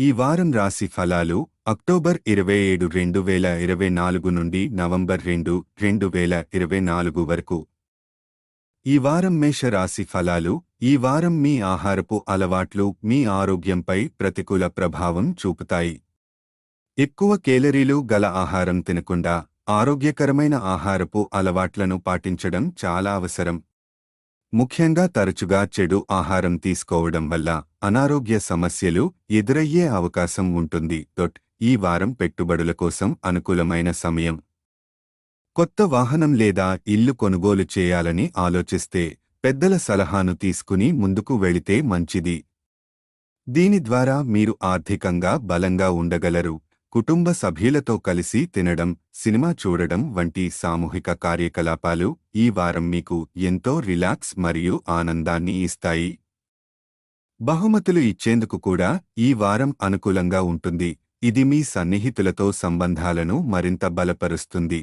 ఈ వారం రాశి ఫలాలు అక్టోబర్ 27, 2024 నుండి నవంబర్ 2, 2024 వరకు. ఈ వారం మేష రాశి ఫలాలు. ఈ వారం మీ ఆహారపు అలవాట్లు మీ ఆరోగ్యంపై ప్రతికూల ప్రభావం చూపుతాయి. ఎక్కువ కేలరీలు గల ఆహారం తినకుండా ఆరోగ్యకరమైన ఆహారపు అలవాట్లను పాటించడం చాలా అవసరం. ముఖ్యంగా తరచుగా చెడు ఆహారం తీసుకోవడం వల్ల అనారోగ్య సమస్యలు ఎదురయ్యే అవకాశం ఉంటుంది. ఈ వారం పెట్టుబడుల కోసం అనుకూలమైన సమయం. కొత్త వాహనం లేదా ఇల్లు కొనుగోలు చేయాలని ఆలోచిస్తే పెద్దల సలహాను తీసుకుని ముందుకు వెళితే మంచిది. దీని ద్వారా మీరు ఆర్థికంగా బలంగా ఉండగలరు. కుటుంబ సభ్యులతో కలిసి తినడం, సినిమా చూడడం వంటి సామూహిక కార్యకలాపాలు ఈ వారం మీకు ఎంతో రిలాక్స్ మరియు ఆనందాన్ని ఇస్తాయి. బహుమతులు ఇచ్చేందుకు కూడా ఈ వారం అనుకూలంగా ఉంటుంది. ఇది మీ సన్నిహితులతో సంబంధాలను మరింత బలపరుస్తుంది.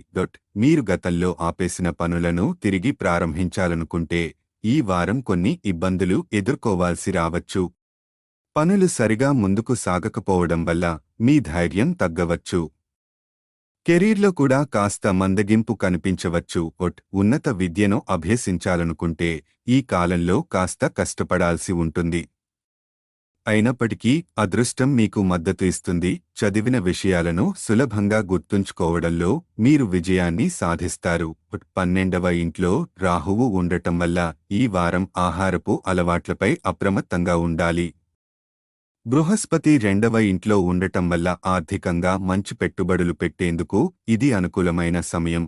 మీరు గతంలో ఆపేసిన పనులను తిరిగి ప్రారంభించాలనుకుంటే ఈ వారం కొన్ని ఇబ్బందులు ఎదుర్కోవాల్సి రావచ్చు. పనులు సరిగా ముందుకు సాగకపోవడం వల్ల మీ ధైర్యం తగ్గవచ్చు. కెరీర్లో కూడా కాస్త మందగింపు కనిపించవచ్చు. ఉన్నత విద్యను అభ్యసించాలనుకుంటే ఈ కాలంలో కాస్త కష్టపడాల్సి ఉంటుంది. అయినప్పటికీ అదృష్టం మీకు మద్దతు ఇస్తుంది. చదివిన విషయాలను సులభంగా గుర్తుంచుకోవడంలో మీరు విజయాన్ని సాధిస్తారు. 12వ ఇంట్లో రాహువు ఉండటం వల్ల ఈ వారం ఆహారపు అలవాట్లపై అప్రమత్తంగా ఉండాలి. బృహస్పతి 2వ ఇంట్లో ఉండటం వల్ల ఆర్థికంగా మంచి పెట్టుబడులు పెట్టేందుకు ఇది అనుకూలమైన సమయం.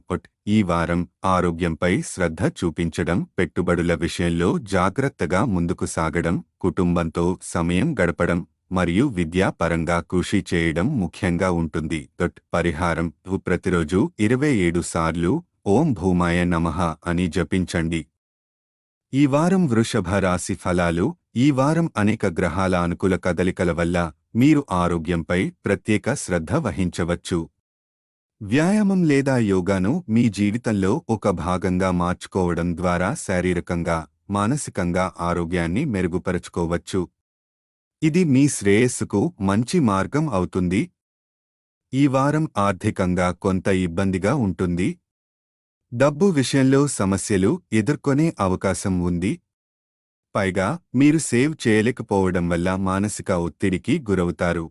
ఈ వారం ఆరోగ్యంపై శ్రద్ధ చూపించడం, పెట్టుబడుల విషయంలో జాగ్రత్తగా ముందుకు సాగడం, కుటుంబంతో సమయం గడపడం మరియు విద్యాపరంగా కృషి చేయడం ముఖ్యంగా ఉంటుంది. పరిహారం: ప్రతిరోజు 27 సార్లు ఓం భూమాయ నమః అని జపించండి. ఈ వారం వృషభ రాశి ఫలాలు. ఈ వారం అనేక గ్రహాల అనుకూల కదలికల వల్ల మీరు ఆరోగ్యంపై ప్రత్యేక శ్రద్ధ వహించవచ్చు. వ్యాయామం లేదా యోగాను మీ జీవితంలో ఒక భాగంగా మార్చుకోవడం ద్వారా శారీరకంగా, మానసికంగా ఆరోగ్యాన్ని మెరుగుపరుచుకోవచ్చు. ఇది మీ శ్రేయస్సుకు మంచి మార్గం అవుతుంది. ఈ వారం ఆర్థికంగా కొంత ఇబ్బందిగా ఉంటుంది. డబ్బు విషయంలో సమస్యలు ఎదుర్కొనే అవకాశం ఉంది. పైగా మీరు సేవ్ చేయలేకపోవడం వల్ల మానసిక ఒత్తిడికి గురవుతారు.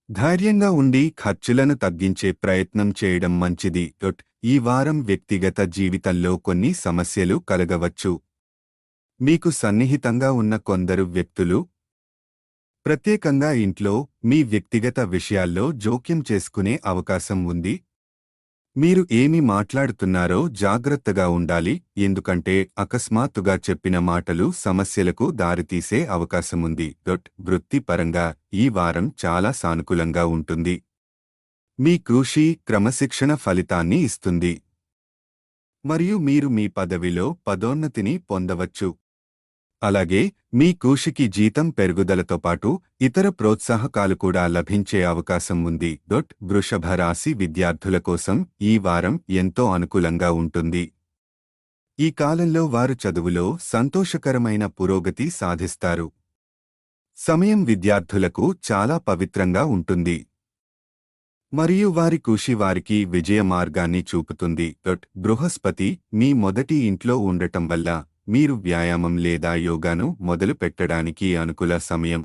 ధైర్యంగా ఉండి ఖర్చులను తగ్గించే ప్రయత్నం చేయడం మంచిది. ఈ వారం వ్యక్తిగత జీవితంలో కొన్ని సమస్యలు కలగవచ్చు. మీకు సన్నిహితంగా ఉన్న కొందరు వ్యక్తులు ప్రత్యేకంగా ఇంట్లో మీ వ్యక్తిగత విషయాల్లో జోక్యం చేసుకునే అవకాశం ఉంది. మీరు ఏమి మాట్లాడుతున్నారో జాగ్రత్తగా ఉండాలి, ఎందుకంటే అకస్మాత్తుగా చెప్పిన మాటలు సమస్యలకు దారితీసే అవకాశముంది. వృత్తిపరంగా ఈ వారం చాలా సానుకూలంగా ఉంటుంది. మీ కృషి క్రమశిక్షణ ఫలితాన్ని ఇస్తుంది మరియు మీరు మీ పదవిలో పదోన్నతిని పొందవచ్చు. అలాగే మీ కృషికి జీతం పెరుగుదలతో పాటు ఇతర ప్రోత్సాహకాలు కూడా లభించే అవకాశం ఉంది. వృషభ రాశి విద్యార్థుల కోసం ఈ వారం ఎంతో అనుకూలంగా ఉంటుంది. ఈ కాలంలో వారు చదువులో సంతోషకరమైన పురోగతి సాధిస్తారు. సమయం విద్యార్థులకు చాలా పవిత్రంగా ఉంటుంది మరియు వారి కృషి వారికి విజయ మార్గాన్ని చూపుతుంది. బృహస్పతి మీ మొదటి ఇంట్లో ఉండటం వల్ల మీరు వ్యాయామం లేదా యోగాను మొదలు పెట్టడానికి అనుకూల సమయం.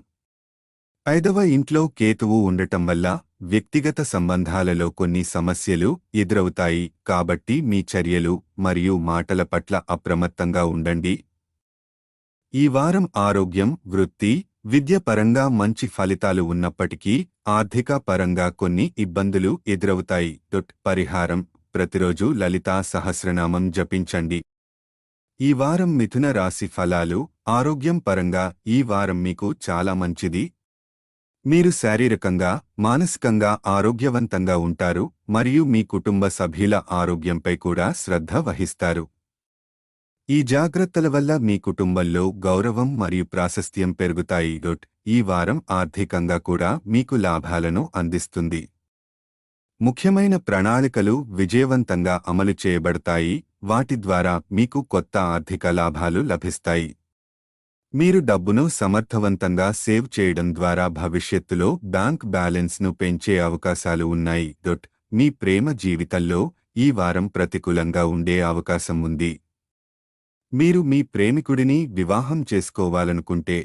5వ ఇంట్లో కేతువు ఉండటం వల్ల వ్యక్తిగత సంబంధాలలో కొన్ని సమస్యలు ఎదురవుతాయి, కాబట్టి మీ చర్యలు మరియు మాటల పట్ల అప్రమత్తంగా ఉండండి. ఈ వారం ఆరోగ్యం, వృత్తి, విద్య పరంగా మంచి ఫలితాలు ఉన్నప్పటికీ ఆర్థిక పరంగా కొన్ని ఇబ్బందులు ఎదురవుతాయి. పరిహారం: ప్రతిరోజు లలితా సహస్రనామం జపించండి. ఈ వారం మిథున రాశి ఫలాలు. ఆరోగ్యం పరంగా ఈ వారం మీకు చాలా మంచిది. మీరు శారీరకంగా, మానసికంగా ఆరోగ్యవంతంగా ఉంటారు మరియు మీ కుటుంబ సభ్యుల ఆరోగ్యంపై కూడా శ్రద్ధ వహిస్తారు. ఈ జాగ్రత్తల వల్ల మీ కుటుంబంలో గౌరవం మరియు ప్రాశస్త్యం పెరుగుతాయి. ఈ వారం ఆర్థికంగా కూడా మీకు లాభాలను అందిస్తుంది. ముఖ్యమైన ప్రణాళికలు విజయవంతంగా అమలు చేయబడతాయి, వాటి ద్వారా మీకు కొత్త ఆర్థిక లాభాలు లభిస్తాయి. మీరు డబ్బును సమర్థవంతంగా సేవ్ చేయడం ద్వారా భవిష్యత్తులో బ్యాంక్ బ్యాలెన్స్ను పెంచే అవకాశాలు ఉన్నాయి. మీ ప్రేమ జీవితంలో ఈ వారం ప్రతికూలంగా ఉండే అవకాశం ఉంది. మీరు మీ ప్రేమికుడిని వివాహం చేసుకోవాలనుకుంటే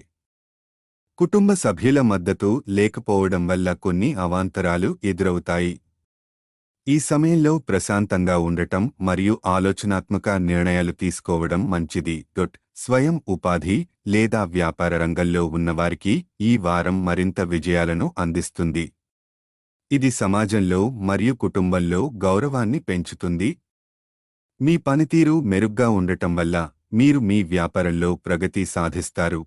కుటుంబ సభ్యుల మద్దతు లేకపోవడం వల్ల కొన్ని అవాంతరాలు ఎదురవుతాయి. ఈ సమయంలో ప్రశాంతంగా ఉండటం మరియు ఆలోచనాత్మక నిర్ణయాలు తీసుకోవడం మంచిది. స్వయం ఉపాధి లేదా వ్యాపార రంగంలో ఉన్నవారికి ఈ వారం మరింత విజయాలను అందిస్తుంది. ఇది సమాజంలో మరియు కుటుంబంలో గౌరవాన్ని పెంచుతుంది. మీ పనితీరు మెరుగ్గా ఉండటం వల్ల మీరు మీ వ్యాపారంలో ప్రగతి సాధిస్తారు.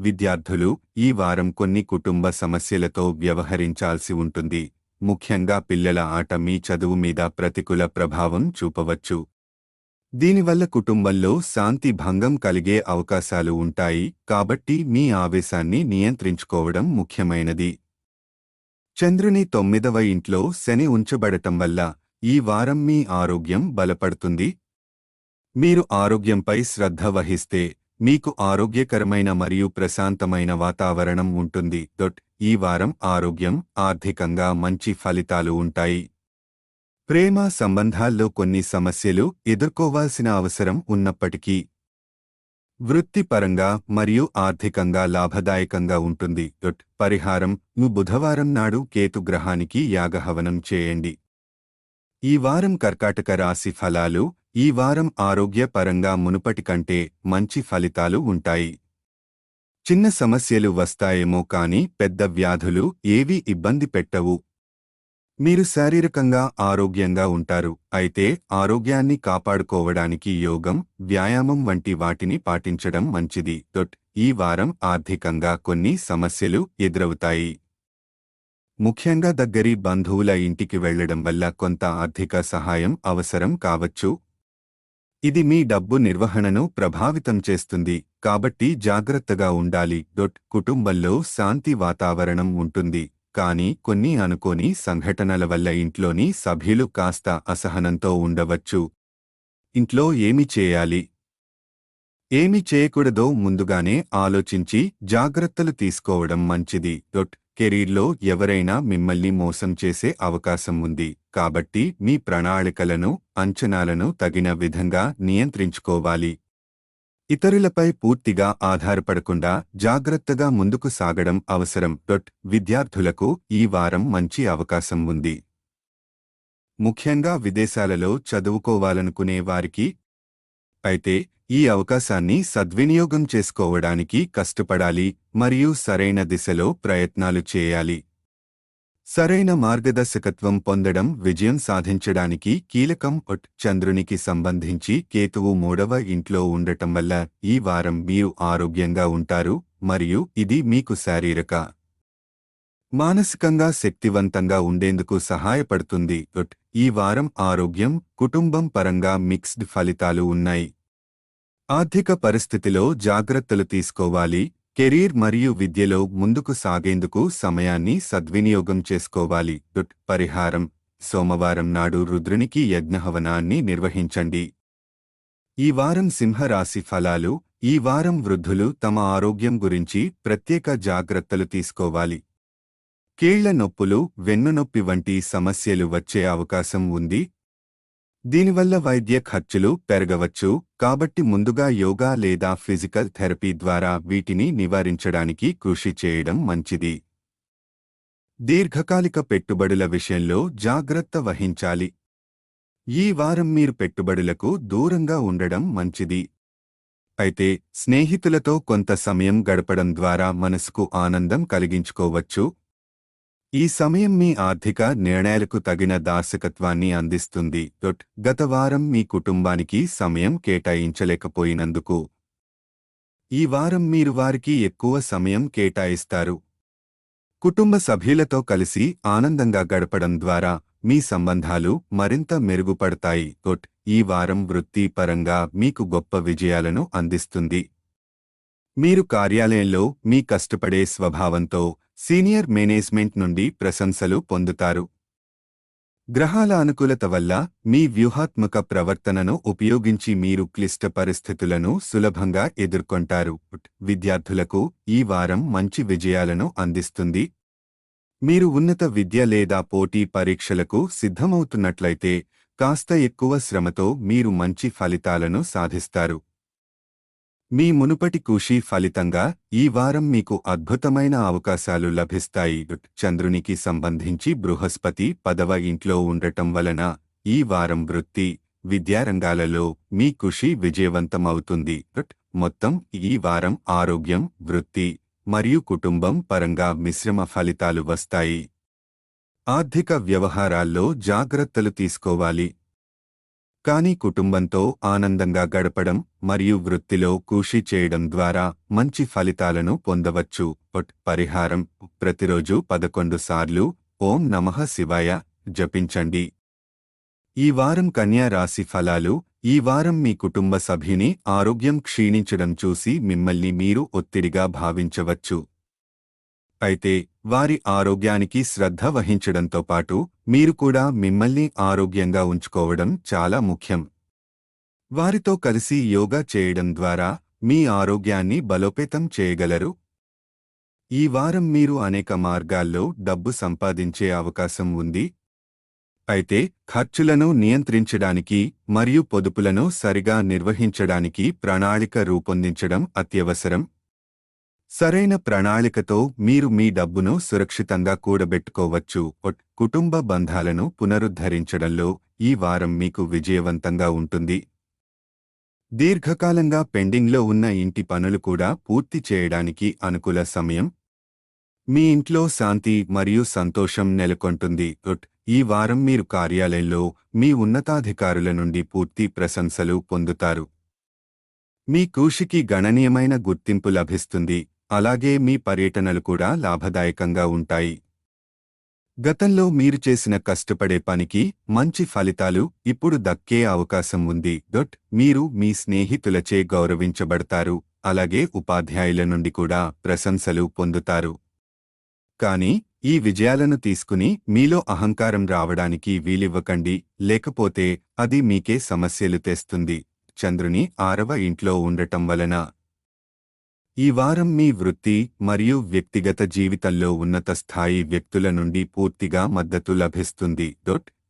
విద్యార్థులు ఈ వారం కొన్ని కుటుంబ సమస్యలతో వ్యవహరించాల్సి ఉంటుంది. ముఖ్యంగా పిల్లల ఆట మీ చదువు మీద ప్రతికూల ప్రభావం చూపవచ్చు. దీనివల్ల కుటుంబంలో శాంతి భంగం కలిగే అవకాశాలు ఉంటాయి. కాబట్టి మీ ఆవేశాన్ని నియంత్రించుకోవడం ముఖ్యమైనది. చంద్రుని 9వ ఇంట్లో శని ఉంచబడటం వల్ల ఈ వారం మీ ఆరోగ్యం బలపడుతుంది. మీరు ఆరోగ్యంపై శ్రద్ధ వహిస్తే మీకు ఆరోగ్యకరమైన మరియు ప్రశాంతమైన వాతావరణం ఉంటుంది. ఈ వారం ఆరోగ్యం, ఆర్థికంగా మంచి ఫలితాలు ఉంటాయి. ప్రేమ సంబంధాల్లో కొన్ని సమస్యలు ఎదుర్కోవాల్సిన అవసరం ఉన్నప్పటికీ వృత్తిపరంగా మరియు ఆర్థికంగా లాభదాయకంగా ఉంటుంది. పరిహారం: బుధవారం నాడు కేతు గ్రహానికి యాగహవనం చేయండి. ఈ వారం కర్కాటక రాశి ఫలాలు. ఈ వారం ఆరోగ్యపరంగా మునుపటి కంటే మంచి ఫలితాలు ఉంటాయి. చిన్న సమస్యలు వస్తాయేమో కానీ పెద్ద వ్యాధులు ఏవీ ఇబ్బంది పెట్టవు. మీరు శారీరకంగా ఆరోగ్యంగా ఉంటారు. అయితే ఆరోగ్యాన్ని కాపాడుకోవడానికి యోగం, వ్యాయామం వంటి వాటిని పాటించడం మంచిది. ఈ వారం ఆర్థికంగా కొన్ని సమస్యలు ఎదురవుతాయి. ముఖ్యంగా దగ్గరి బంధువుల ఇంటికి వెళ్లడం వల్ల కొంత ఆర్థిక సహాయం అవసరం కావచ్చు. ఇది మీ డబ్బు నిర్వహణను ప్రభావితం చేస్తుంది. కాబట్టి జాగ్రత్తగా ఉండాలి. కుటుంబంలో శాంతి వాతావరణం ఉంటుంది. కానీ కొన్ని అనుకోని సంఘటనల వల్ల ఇంట్లోని సభ్యులు కాస్త అసహనంతో ఉండవచ్చు. ఇంట్లో ఏమి చేయాలి, ఏమి చేయకూడదో ముందుగానే ఆలోచించి జాగ్రత్తలు తీసుకోవడం మంచిది. కెరీర్లో ఎవరైనా మిమ్మల్ని మోసం చేసే అవకాశం ఉంది. కాబట్టి మీ ప్రణాళికలను, అంచనాలను తగిన విధంగా నియంత్రించుకోవాలి. ఇతరులపై పూర్తిగా ఆధారపడకుండా జాగ్రత్తగా ముందుకు సాగడం అవసరం. విద్యార్థులకు ఈ వారం మంచి అవకాశం ఉంది. ముఖ్యంగా విదేశాలలో చదువుకోవాలనుకునే వారికి. అయితే ఈ అవకాశాన్ని సద్వినియోగం చేసుకోవడానికి కష్టపడాలి మరియు సరైన దిశలో ప్రయత్నాలు చేయాలి. సరైన మార్గదర్శకత్వం పొందడం విజయం సాధించడానికి కీలకం. చంద్రునికి సంబంధించి కేతువు 3వ ఇంట్లో ఉండటం వల్ల ఈ వారం మీరు ఆరోగ్యంగా ఉంటారు మరియు ఇది మీకు శారీరక, మానసికంగా శక్తివంతంగా ఉండేందుకు సహాయపడుతుంది. ఈ వారం ఆరోగ్యం, కుటుంబం పరంగా మిక్స్డ్ ఫలితాలు ఉన్నాయి. ఆర్థిక పరిస్థితిలో జాగ్రత్తలు తీసుకోవాలి. కెరీర్ మరియు విద్యలో ముందుకు సాగేందుకు సమయాన్ని సద్వినియోగం చేసుకోవాలి. పరిహారం: సోమవారం నాడు రుద్రునికి యజ్ఞహవనాన్ని నిర్వహించండి. ఈ వారం సింహరాశి ఫలాలు. ఈ వారం వృద్ధులు తమ ఆరోగ్యం గురించి ప్రత్యేక జాగ్రత్తలు తీసుకోవాలి. కీళ్ల నొప్పులు, వెన్నునొప్పి వంటి సమస్యలు వచ్చే అవకాశం ఉంది. దీనివల్ల వైద్య ఖర్చులు పెరగవచ్చు. కాబట్టి ముందుగా యోగా లేదా ఫిజికల్ థెరపీ ద్వారా వీటిని నివారించడానికి కృషి చేయడం మంచిది. దీర్ఘకాలిక పెట్టుబడుల విషయంలో జాగ్రత్త వహించాలి. ఈ వారం మీరు పెట్టుబడులకు దూరంగా ఉండడం మంచిది. అయితే స్నేహితులతో కొంత సమయం గడపడం ద్వారా మనసుకు ఆనందం కలిగించుకోవచ్చు. ఈ సమయం మీ ఆర్థిక నిర్ణయాలకు తగిన దార్శకత్వాన్ని అందిస్తుంది. గత వారం మీ కుటుంబానికి సమయం కేటాయించలేకపోయినందుకు ఈ వారం మీరు వారికి ఎక్కువ సమయం కేటాయిస్తారు. కుటుంబ సభ్యులతో కలిసి ఆనందంగా గడపడం ద్వారా మీ సంబంధాలు మరింత మెరుగుపడతాయి. ఈ వారం వృత్తిపరంగా మీకు గొప్ప విజయాలను అందిస్తుంది. మీరు కార్యాలయంలో మీ కష్టపడే స్వభావంతో సీనియర్ మేనేజ్మెంట్ నుండి ప్రశంసలు పొందుతారు. గ్రహాల అనుకూలత వల్ల మీ వ్యూహాత్మక ప్రవర్తనను ఉపయోగించి మీరు క్లిష్ట పరిస్థితులను సులభంగా ఎదుర్కొంటారు. విద్యార్థులకు ఈ వారం మంచి విజయాలను అందిస్తుంది. మీరు ఉన్నత విద్య లేదా పోటీ పరీక్షలకు సిద్ధమవుతున్నట్లయితే కాస్త ఎక్కువ శ్రమతో మీరు మంచి ఫలితాలను సాధిస్తారు. మీ మునుపటి కృషి ఫలితంగా ఈ వారం మీకు అద్భుతమైన అవకాశాలు లభిస్తాయి. చంద్రునికి సంబంధించి బృహస్పతి 10వ ఇంట్లో ఉండటం వలన ఈ వారం వృత్తి, విద్యారంగాలలో మీ కృషి విజయవంతమవుతుంది. మొత్తం ఈ వారం ఆరోగ్యం, వృత్తి మరియు కుటుంబం పరంగా మిశ్రమ ఫలితాలు వస్తాయి. ఆర్థిక వ్యవహారాల్లో జాగ్రత్తలు తీసుకోవాలి. కానీ కుటుంబంతో ఆనందంగా గడపడం మరియు వృత్తిలో కృషి చేయడం ద్వారా మంచి ఫలితాలను పొందవచ్చు. పరిహారం: ప్రతిరోజు 11 సార్లు ఓం నమః శివాయ జపించండి. ఈ వారం కన్యా రాశి ఫలాలు. ఈ వారం మీ కుటుంబ సభ్యుని ఆరోగ్యం క్షీణించడం చూసి మిమ్మల్ని మీరు ఒత్తిడిగా భావించవచ్చు. అయితే వారి ఆరోగ్యానికి శ్రద్ధ వహించడంతో పాటు మీరు కూడా మిమ్మల్ని ఆరోగ్యంగా ఉంచుకోవడం చాలా ముఖ్యం. వారితో కలిసి యోగా చేయడం ద్వారా మీ ఆరోగ్యాన్ని బలోపేతం చేయగలరు. ఈ వారం మీరు అనేక మార్గాల్లో డబ్బు సంపాదించే అవకాశం ఉంది. అయితే ఖర్చులను నియంత్రించడానికి మరియు పొదుపులను సరిగా నిర్వహించడానికి ప్రణాళిక రూపొందించడం అత్యవసరం. సరైన ప్రణాళికతో మీరు మీ డబ్బును సురక్షితంగా కూడబెట్టుకోవచ్చు. కుటుంబ బంధాలను పునరుద్ధరించడంలో ఈ వారం మీకు విజయవంతంగా ఉంటుంది. దీర్ఘకాలంగా పెండింగ్లో ఉన్న ఇంటి పనులు కూడా పూర్తి చేయడానికి అనుకూల సమయం. మీ ఇంట్లో శాంతి మరియు సంతోషం నెలకొంటుంది. ఈ వారం మీరు కార్యాలయంలో మీ ఉన్నతాధికారుల నుండి పూర్తి ప్రశంసలు పొందుతారు. మీ కృషికి గణనీయమైన గుర్తింపు లభిస్తుంది. అలాగే మీ పర్యటనలు కూడా లాభదాయకంగా ఉంటాయి. గతంలో మీరు చేసిన కష్టపడే పనికి మంచి ఫలితాలు ఇప్పుడు దక్కే అవకాశం ఉంది. మీరు మీ స్నేహితులచే గౌరవించబడతారు. అలాగే ఉపాధ్యాయుల నుండి కూడా ప్రశంసలు పొందుతారు. కానీ ఈ విజయాలను తీసుకుని మీలో అహంకారం రావడానికి వీలివ్వకండి, లేకపోతే అది మీకే సమస్యలు తెస్తుంది. చంద్రుని 6వ ఇంట్లో ఉండటం వలన ఈ వారం మీ వృత్తి మరియు వ్యక్తిగత జీవితంలో ఉన్నత స్థాయి వ్యక్తుల నుండి పూర్తిగా మద్దతు లభిస్తుంది.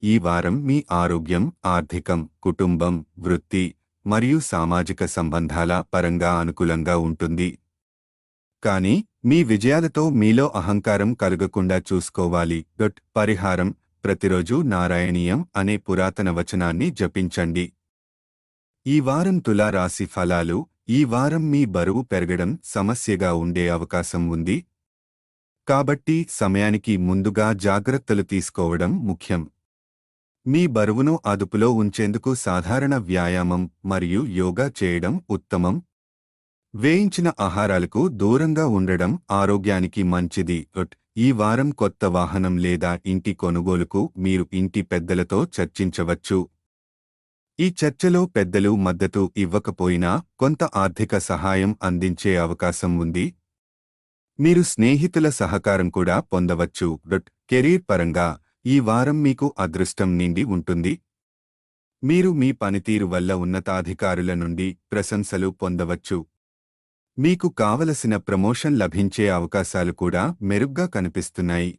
ఈ వారం మీ ఆరోగ్యం, ఆర్థికం, కుటుంబం, వృత్తి మరియు సామాజిక సంబంధాల పరంగా అనుకూలంగా ఉంటుంది. కానీ మీ విజయాలతో మీలో అహంకారం కలగకుండా చూసుకోవాలి. పరిహారం: ప్రతిరోజు నారాయణీయం అనే పురాతన వచనాన్ని జపించండి. ఈ వారం తులా రాశి ఫలాలు. ఈ వారం మీ బరువు పెరగడం సమస్యగా ఉండే అవకాశం ఉంది. కాబట్టి సమయానికి ముందుగా జాగ్రత్తలు తీసుకోవడం ముఖ్యం. మీ బరువును అదుపులో ఉంచేందుకు సాధారణ వ్యాయామం మరియు యోగా చేయడం ఉత్తమం. వేయించిన ఆహారాలకు దూరంగా ఉండడం ఆరోగ్యానికి మంచిది. ఈ వారం కొత్త వాహనం లేదా ఇంటి కొనుగోలుకు మీరు ఇంటి పెద్దలతో చర్చించవచ్చు. ఈ చర్చలో పెద్దలు మద్దతు ఇవ్వకపోయినా కొంత ఆర్థిక సహాయం అందించే అవకాశం ఉంది. మీరు స్నేహితుల సహకారం కూడా పొందవచ్చు. కెరీర్ పరంగా ఈ వారం మీకు అదృష్టం నిండి ఉంటుంది. మీరు మీ పనితీరు వల్ల ఉన్నతాధికారుల నుండి ప్రశంసలు పొందవచ్చు. మీకు కావలసిన ప్రమోషన్ లభించే అవకాశాలు కూడా మెరుగ్గా కనిపిస్తున్నాయి.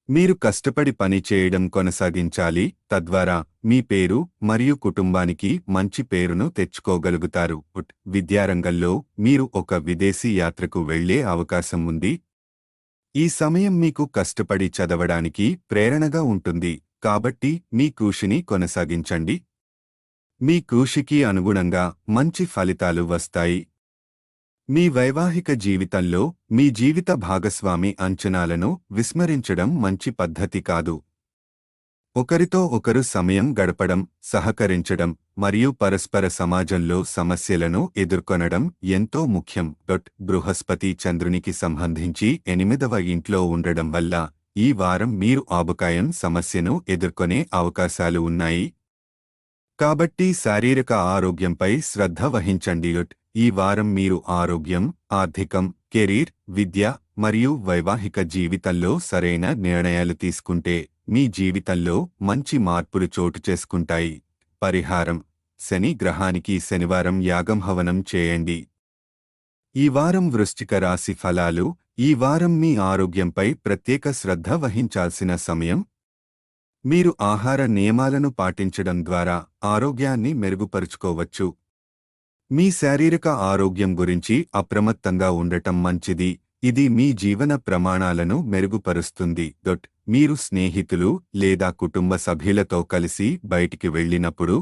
మీరు కష్టపడి పని చేయడం కొనసాగించాలి, తద్వారా మీ పేరు మరియు కుటుంబానికి మంచి పేరును తెచ్చుకోగలుగుతారు. విద్యారంగంలో మీరు ఒక విదేశీ యాత్రకు వెళ్లే అవకాశం ఉంది. ఈ సమయం మీకు కష్టపడి చదవడానికి ప్రేరణగా ఉంటుంది, కాబట్టి మీ కృషిని కొనసాగించండి. మీ కృషికి అనుగుణంగా మంచి ఫలితాలు వస్తాయి. మీ వైవాహిక జీవితంలో మీ జీవిత భాగస్వామి అంచనాలను విస్మరించడం మంచి పద్ధతి కాదు. ఒకరితో ఒకరు సమయం గడపడం, సహకరించడం మరియు పరస్పర సమాజంలో సమస్యలను ఎదుర్కొనడం ఎంతో ముఖ్యం. బృహస్పతి చంద్రునికి సంబంధించి 8వ ఇంట్లో ఉండడం వల్ల ఈ వారం మీరు ఆబకాయం సమస్యను ఎదుర్కొనే అవకాశాలు ఉన్నాయి. కాబట్టి శారీరక ఆరోగ్యంపై శ్రద్ధ వహించండి. ఈ వారం మీరు ఆరోగ్యం, ఆర్థికం, కెరీర్, విద్య మరియు వైవాహిక జీవితంలో సరైన నిర్ణయాలు తీసుకుంటే మీ జీవితంలో మంచి మార్పులు చోటు చేసుకుంటాయి. పరిహారం: శని గ్రహానికి శనివారం యాగం హవనం చేయండి. ఈ వారం వృశ్చిక రాశి ఫలాలు. ఈ వారం మీ ఆరోగ్యంపై ప్రత్యేక శ్రద్ధ వహించాల్సిన సమయం. మీరు ఆహార నియమాలను పాటించడం ద్వారా ఆరోగ్యాన్ని మెరుగుపరుచుకోవచ్చు. మీ శారీరక ఆరోగ్యం గురించి అప్రమత్తంగా ఉండటం మంచిది. ఇది మీ జీవన ప్రమాణాలను మెరుగుపరుస్తుంది. మీరు స్నేహితులు లేదా కుటుంబ సభ్యులతో కలిసి బయటికి వెళ్ళినప్పుడు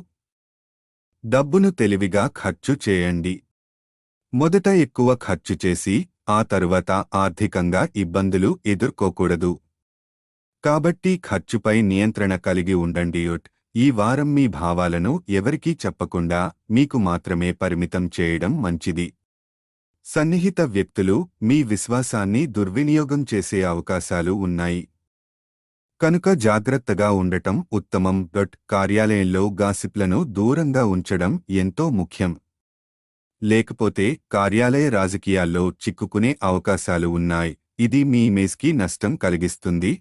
డబ్బును తెలివిగా ఖర్చు చేయండి. మొదట ఎక్కువ ఖర్చు చేసి ఆ తరువాత ఆర్థికంగా ఇబ్బందులు ఎదుర్కోకూడదు. కాబట్టి ఖర్చుపై నియంత్రణ కలిగి ఉండండి. ఈ వారం మీ భావాలను ఎవరికీ చెప్పకుండా మీకు మాత్రమే పరిమితం చేయడం మంచిది. సన్నిహిత వ్యక్తులు మీ విశ్వాసాన్ని దుర్వినియోగం చేసే అవకాశాలు ఉన్నాయి. కనుక జాగ్రత్తగా ఉండటం ఉత్తమం. కార్యాలయంలో గాసిప్లను దూరంగా ఉంచడం ఎంతో ముఖ్యం. లేకపోతే కార్యాలయ రాజకీయాల్లో చిక్కుకునే అవకాశాలు ఉన్నాయి. ఇది మీ ఇమేజ్కి నష్టం కలిగిస్తుంది.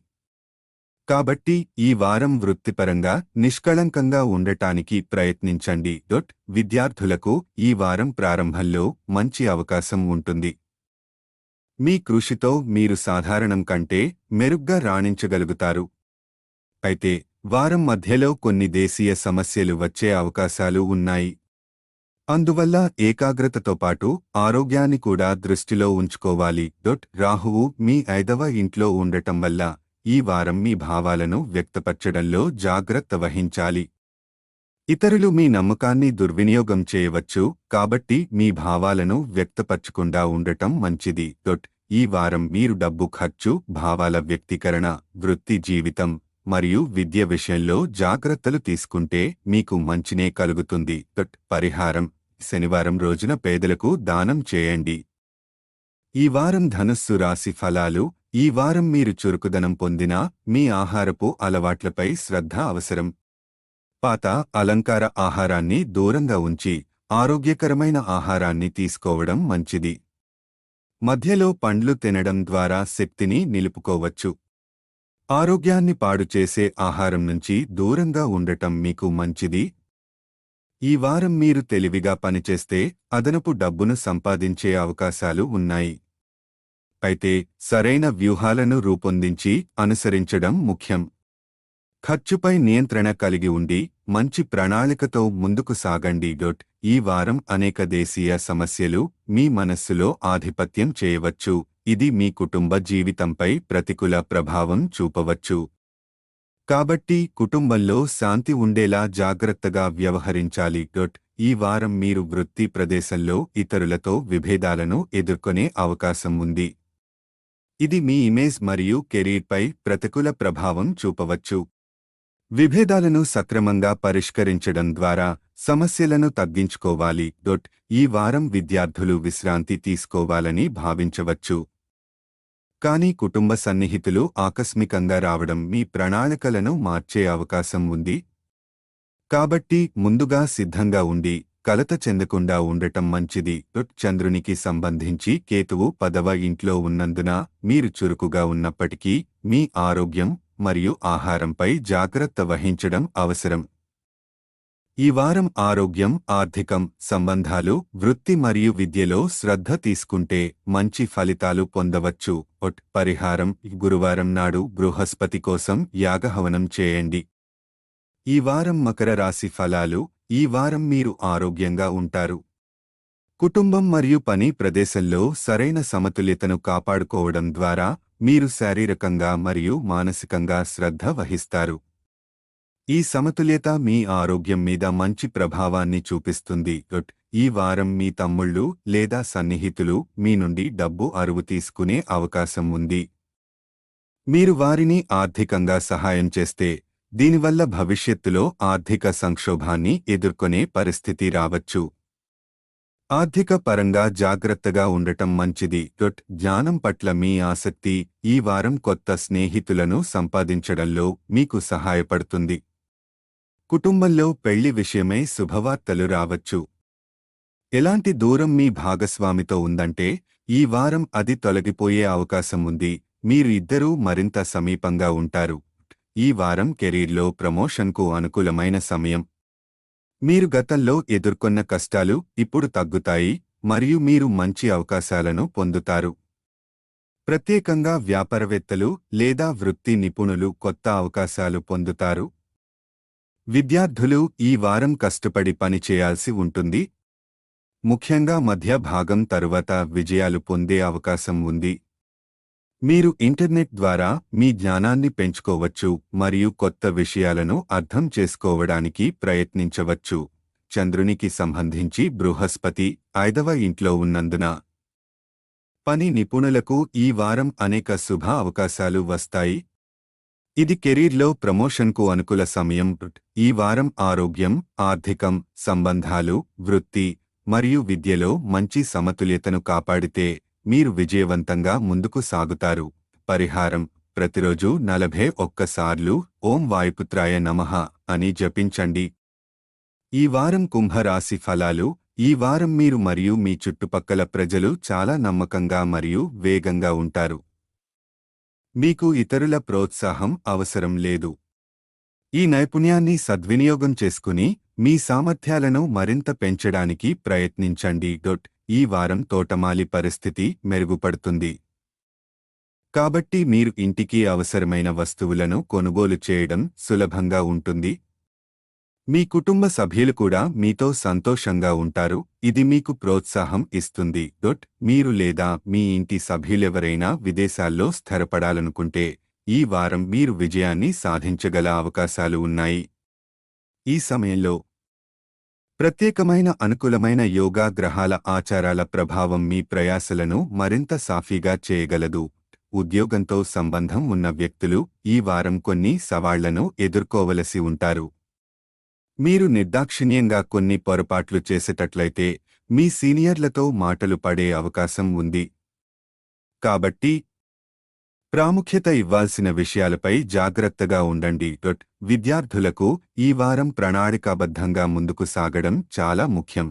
కాబట్టి ఈ వారం వృత్తిపరంగా నిష్కళంకంగా ఉండటానికి ప్రయత్నించండి. విద్యార్థులకు ఈ వారం ప్రారంభంలో మంచి అవకాశం ఉంటుంది. మీ కృషితో మీరు సాధారణం కంటే మెరుగ్గా రాణించగలుగుతారు. అయితే వారం మధ్యలో కొన్ని దేశీయ సమస్యలు వచ్చే అవకాశాలు ఉన్నాయి. అందువల్ల ఏకాగ్రతతో పాటు ఆరోగ్యాన్ని కూడా దృష్టిలో ఉంచుకోవాలి. రాహువు మీ 5వ ఇంట్లో ఉండటం వల్ల ఈ వారం మీ భావాలను వ్యక్తపరచడంలో జాగ్రత్త వహించాలి. ఇతరులు మీ నమ్మకాన్ని దుర్వినియోగం చేయవచ్చు. కాబట్టి మీ భావాలను వ్యక్తపరచకుండా ఉండటం మంచిది. ఈ వారం మీరు డబ్బు ఖర్చు, భావాల వ్యక్తీకరణ, వృత్తి జీవితం మరియు విద్య విషయంలో జాగ్రత్తలు తీసుకుంటే మీకు మంచినే కలుగుతుంది. పరిహారం: శనివారం రోజున పేదలకు దానం చేయండి. ఈ వారం ధనుస్సు రాశి ఫలాలు. ఈ వారం మీరు చురుకుదనం పొందినా మీ ఆహారపు అలవాట్లపై శ్రద్ధ అవసరం. పాత అలంకార ఆహారాన్ని దూరంగా ఉంచి ఆరోగ్యకరమైన ఆహారాన్ని తీసుకోవడం మంచిది. మధ్యలో పండ్లు తినడం ద్వారా శక్తిని నిలుపుకోవచ్చు. ఆరోగ్యాన్ని పాడుచేసే ఆహారం నుంచి దూరంగా ఉండటం మీకు మంచిది. ఈ వారం మీరు తెలివిగా పనిచేస్తే అదనపు డబ్బును సంపాదించే అవకాశాలు ఉన్నాయి. అయితే సరైన వ్యూహాలను రూపొందించి అనుసరించడం ముఖ్యం. ఖర్చుపై నియంత్రణ కలిగి ఉండి మంచి ప్రణాళికతో ముందుకు సాగండి. ఈ వారం అనేక దేశీయ సమస్యలు మీ మనస్సులో ఆధిపత్యం చేయవచ్చు. ఇది మీ కుటుంబ జీవితంపై ప్రతికూల ప్రభావం చూపవచ్చు. కాబట్టి కుటుంబంలో శాంతి ఉండేలా జాగ్రత్తగా వ్యవహరించాలి. ఈ వారం మీరు వృత్తి ప్రదేశంలో ఇతరులతో విభేదాలను ఎదుర్కొనే అవకాశం ఉంది. ఇది మీ ఇమేజ్ మరియు కెరీర్పై ప్రతికూల ప్రభావం చూపవచ్చు. విభేదాలను సక్రమంగా పరిష్కరించడం ద్వారా సమస్యలను తగ్గించుకోవాలి. ఈ వారం విద్యార్థులు విశ్రాంతి తీసుకోవాలని భావించవచ్చు. కానీ కుటుంబ సన్నిహితులు ఆకస్మికంగా రావడం మీ ప్రణాళికలను మార్చే అవకాశం ఉంది. కాబట్టి ముందుగా సిద్ధంగా ఉండి కలత చెందకుండా ఉండటం మంచిది. చంద్రునికి సంబంధించి కేతువు 10వ ఇంట్లో ఉన్నందున మీరు చురుకుగా ఉన్నప్పటికీ మీ ఆరోగ్యం మరియు ఆహారంపై జాగ్రత్త వహించడం అవసరం. ఈ వారం ఆరోగ్యం, ఆర్థికం, సంబంధాలు, వృత్తి మరియు విద్యలో శ్రద్ధ తీసుకుంటే మంచి ఫలితాలు పొందవచ్చు. పరిహారం: గురువారం నాడు బృహస్పతి కోసం యాగహవనం చేయండి. ఈ వారం మకర రాశి ఫలాలు. ఈ వారం మీరు ఆరోగ్యంగా ఉంటారు. కుటుంబం మరియు పని ప్రదేశంలో సరైన సమతుల్యతను కాపాడుకోవడం ద్వారా మీరు శారీరకంగా మరియు మానసికంగా శ్రద్ధ వహిస్తారు. ఈ సమతుల్యత మీ ఆరోగ్యం మీద మంచి ప్రభావాన్ని చూపిస్తుంది. ఈ వారం మీ తమ్ముళ్ళు లేదా సన్నిహితులు మీ నుండి డబ్బు అరువు తీసుకునే అవకాశం ఉంది. మీరు వారిని ఆర్థికంగా సహాయం చేస్తే దీనివల్ల భవిష్యత్తులో ఆర్థిక సంక్షోభాన్ని ఎదుర్కొనే పరిస్థితి రావచ్చు. ఆర్థిక పరంగా జాగ్రత్తగా ఉండటం మంచిది. జ్ఞానం పట్ల మీ ఆసక్తి ఈ వారం కొత్త స్నేహితులను సంపాదించడంలో మీకు సహాయపడుతుంది. కుటుంబంలో పెళ్లి విషయమై శుభవార్తలు రావచ్చు. ఎలాంటి దూరం మీ భాగస్వామితో ఉందంటే ఈ వారం అది తొలగిపోయే అవకాశం ఉంది. మీరు ఇద్దరూ మరింత సమీపంగా ఉంటారు. ఈ వారం కెరీర్లో ప్రమోషన్కు అనుకూలమైన సమయం. మీరు గతంలో ఎదుర్కొన్న కష్టాలు ఇప్పుడు తగ్గుతాయి మరియు మీరు మంచి అవకాశాలను పొందుతారు. ప్రత్యేకంగా వ్యాపారవేత్తలు లేదా వృత్తి నిపుణులు కొత్త అవకాశాలు పొందుతారు. విద్యార్థులు ఈ వారం కష్టపడి పని చేయాల్సి ఉంటుంది. ముఖ్యంగా మధ్య భాగం తరువాత విజయాలు పొందే అవకాశం ఉంది. మీరు ఇంటర్నెట్ ద్వారా మీ జ్ఞానాన్ని పెంచుకోవచ్చు మరియు కొత్త విషయాలను అర్థం చేసుకోవడానికి ప్రయత్నించవచ్చు. చంద్రునికి సంబంధించి బృహస్పతి 5వ ఇంట్లో ఉన్నందున పని నిపుణులకు ఈ వారం అనేక శుభ అవకాశాలు వస్తాయి. ఇది కెరీర్లో ప్రమోషన్కు అనుకూల సమయం. ఈ వారం ఆరోగ్యం, ఆర్థికం, సంబంధాలు, వృత్తి మరియు విద్యలో మంచి సమతుల్యతను కాపాడితే మీరు విజయవంతంగా ముందుకు సాగుతారు. పరిహారం: ప్రతిరోజు 41 సార్లు ఓం వాయుపుత్రాయ నమః అని జపించండి. ఈ వారం కుంభరాశి ఫలాలు. ఈ వారం మీరు మరియు మీ చుట్టుపక్కల ప్రజలు చాలా నమ్మకంగా మరియు వేగంగా ఉంటారు. మీకు ఇతరుల ప్రోత్సాహం అవసరం లేదు. ఈ నైపుణ్యాన్ని సద్వినియోగం చేసుకుని మీ సామర్థ్యాలను మరింత పెంచడానికి ప్రయత్నించండి. ఈ వారం తోటమాలి పరిస్థితి మెరుగుపడుతుంది. కాబట్టి మీరు ఇంటికి అవసరమైన వస్తువులను కొనుగోలు చేయడం సులభంగా ఉంటుంది. మీ కుటుంబ సభ్యులు కూడా మీతో సంతోషంగా ఉంటారు. ఇది మీకు ప్రోత్సాహం ఇస్తుంది. మీరు లేదా మీ ఇంటి సభ్యులెవరైనా విదేశాల్లో స్థిరపడాలనుకుంటే ఈ వారం మీరు విజయాన్ని సాధించగల అవకాశాలు ఉన్నాయి. ఈ సమయంలో ప్రత్యేకమైన అనుకూలమైన యోగా గ్రహాల ఆచారాల ప్రభావం మీ ప్రయాసలను మరింత సాఫీగా చేయగలదు. ఉద్యోగంతో సంబంధం ఉన్న వ్యక్తులు ఈ వారం కొన్ని సవాళ్లను ఎదుర్కోవలసి ఉంటారు. మీరు నిర్దాక్షిణ్యంగా కొన్ని పొరపాట్లు చేసేటట్లయితే మీ సీనియర్లతో మాటలు పడే అవకాశం ఉంది. కాబట్టి ప్రాముఖ్యత ఇవ్వాల్సిన విషయాలపై జాగ్రత్తగా ఉండండి. విద్యార్థులకు ఈ వారం ప్రణాళికాబద్ధంగా ముందుకు సాగడం చాలా ముఖ్యం.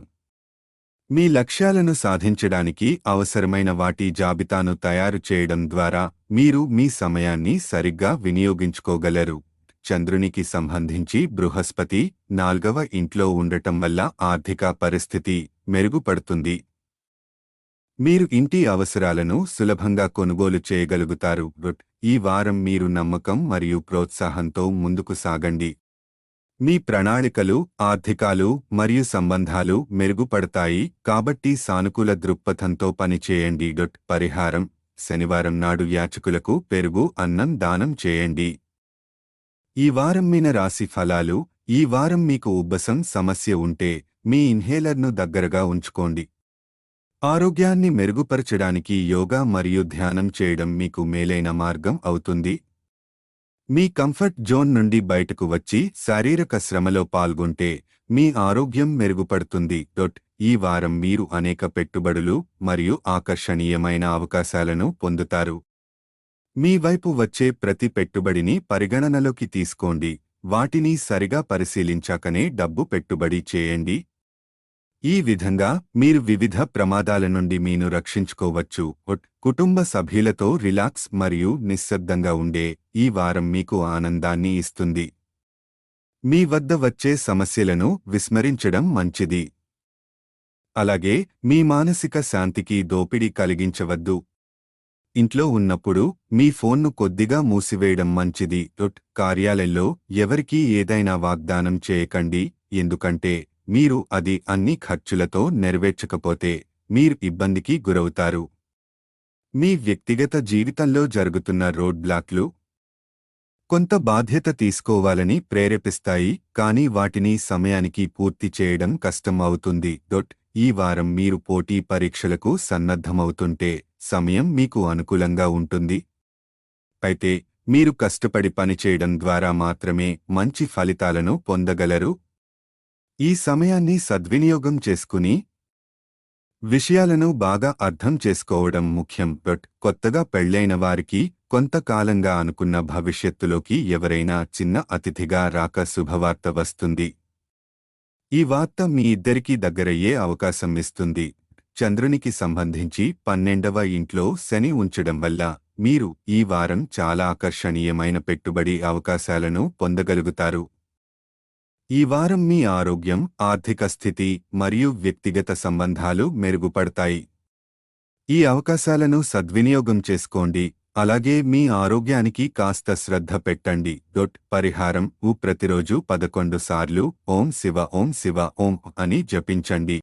మీ లక్ష్యాలను సాధించడానికి అవసరమైన వాటి జాబితాను తయారు చేయడం ద్వారా మీరు మీ సమయాన్ని సరిగ్గా వినియోగించుకోగలరు. చంద్రునికి సంబంధించి బృహస్పతి 4వ ఇంట్లో ఉండటం వల్ల ఆర్థిక పరిస్థితి మెరుగుపడుతుంది. మీరు ఇంటి అవసరాలను సులభంగా కొనుగోలు చేయగలుగుతారు. ఈ వారం మీరు నమ్మకం మరియు ప్రోత్సాహంతో ముందుకు సాగండి. మీ ప్రణాళికలు, ఆర్థికాలు మరియు సంబంధాలు మెరుగుపడతాయి. కాబట్టి సానుకూల దృక్పథంతో పనిచేయండి. పరిహారం: శనివారం నాడు యాచకులకు పెరుగు, అన్నం దానం చేయండి. ఈ వారం మీన రాశి ఫలాలు. ఈ వారం మీకు ఉబ్బసం సమస్య ఉంటే మీ ఇన్హేలర్ను దగ్గరగా ఉంచుకోండి. ఆరోగ్యాన్ని మెరుగుపరచడానికి యోగా మరియు ధ్యానం చేయడం మీకు మేలైన మార్గం అవుతుంది. మీ కంఫర్ట్ జోన్ నుండి బయటకు వచ్చి శారీరక శ్రమలో పాల్గొంటే మీ ఆరోగ్యం మెరుగుపడుతుంది. ఈ వారం మీరు అనేక పెట్టుబడులు మరియు ఆకర్షణీయమైన అవకాశాలను పొందుతారు. మీ వైపు వచ్చే ప్రతి పెట్టుబడిని పరిగణనలోకి తీసుకోండి. వాటిని సరిగా పరిశీలించాకనే డబ్బు పెట్టుబడి చేయండి. ఈ విధంగా మీరు వివిధ ప్రమాదాల నుండి మీను రక్షించుకోవచ్చు. కుటుంబ సభ్యులతో రిలాక్స్ మరియు నిశ్శబ్దంగా ఉండే ఈ వారం మీకు ఆనందాన్ని ఇస్తుంది. మీ వద్ద వచ్చే సమస్యలను విస్మరించడం మంచిది. అలాగే మీ మానసిక శాంతికి దోపిడీ కలిగించవద్దు. ఇంట్లో ఉన్నప్పుడు మీ ఫోన్ను కొద్దిగా మూసివేయడం మంచిది. కార్యాలయంలో ఎవరికీ ఏదైనా వాగ్దానం చేయకండి, ఎందుకంటే మీరు అది అన్ని ఖర్చులతో నెరవేర్చకపోతే మీరు ఇబ్బందికి గురవుతారు. మీ వ్యక్తిగత జీవితంలో జరుగుతున్న రోడ్ బ్లాక్లు కొంత బాధ్యత తీసుకోవాలని ప్రేరేపిస్తాయి, కానీ వాటిని సమయానికి పూర్తి చేయడం కష్టం అవుతుంది. ఈ వారం మీరు పోటీ పరీక్షలకు సన్నద్ధమవుతుంటే సమయం మీకు అనుకూలంగా ఉంటుంది. అయితే మీరు కష్టపడి పనిచేయడం ద్వారా మాత్రమే మంచి ఫలితాలను పొందగలరు. ఈ సమయాన్ని సద్వినియోగం చేసుకుని విషయాలను బాగా అర్థం చేసుకోవడం ముఖ్యం. కొత్తగా పెళ్లైన వారికి కొంతకాలంగా అనుకున్న భవిష్యత్తులోకి ఎవరైనా చిన్న అతిథిగా రాక శుభవార్త వస్తుంది. ఈ వార్త మీ ఇద్దరికీ దగ్గరయ్యే అవకాశం ఇస్తుంది. చంద్రునికి సంబంధించి 12వ ఇంట్లో శని ఉంచడం వల్ల మీరు ఈ వారం చాలా ఆకర్షణీయమైన పెట్టుబడి అవకాశాలను పొందగలుగుతారు. ఈ వారం మీ ఆరోగ్యం, ఆర్థిక స్థితి మరియు వ్యక్తిగత సంబంధాలు మెరుగుపడతాయి. ఈ అవకాశాలను సద్వినియోగం చేసుకోండి. అలాగే మీ ఆరోగ్యానికి కాస్త శ్రద్ధ పెట్టండి. పరిహారం: ప్రతిరోజు 11 సార్లు ఓం శివ ఓం శివ ఓం అని జపించండి.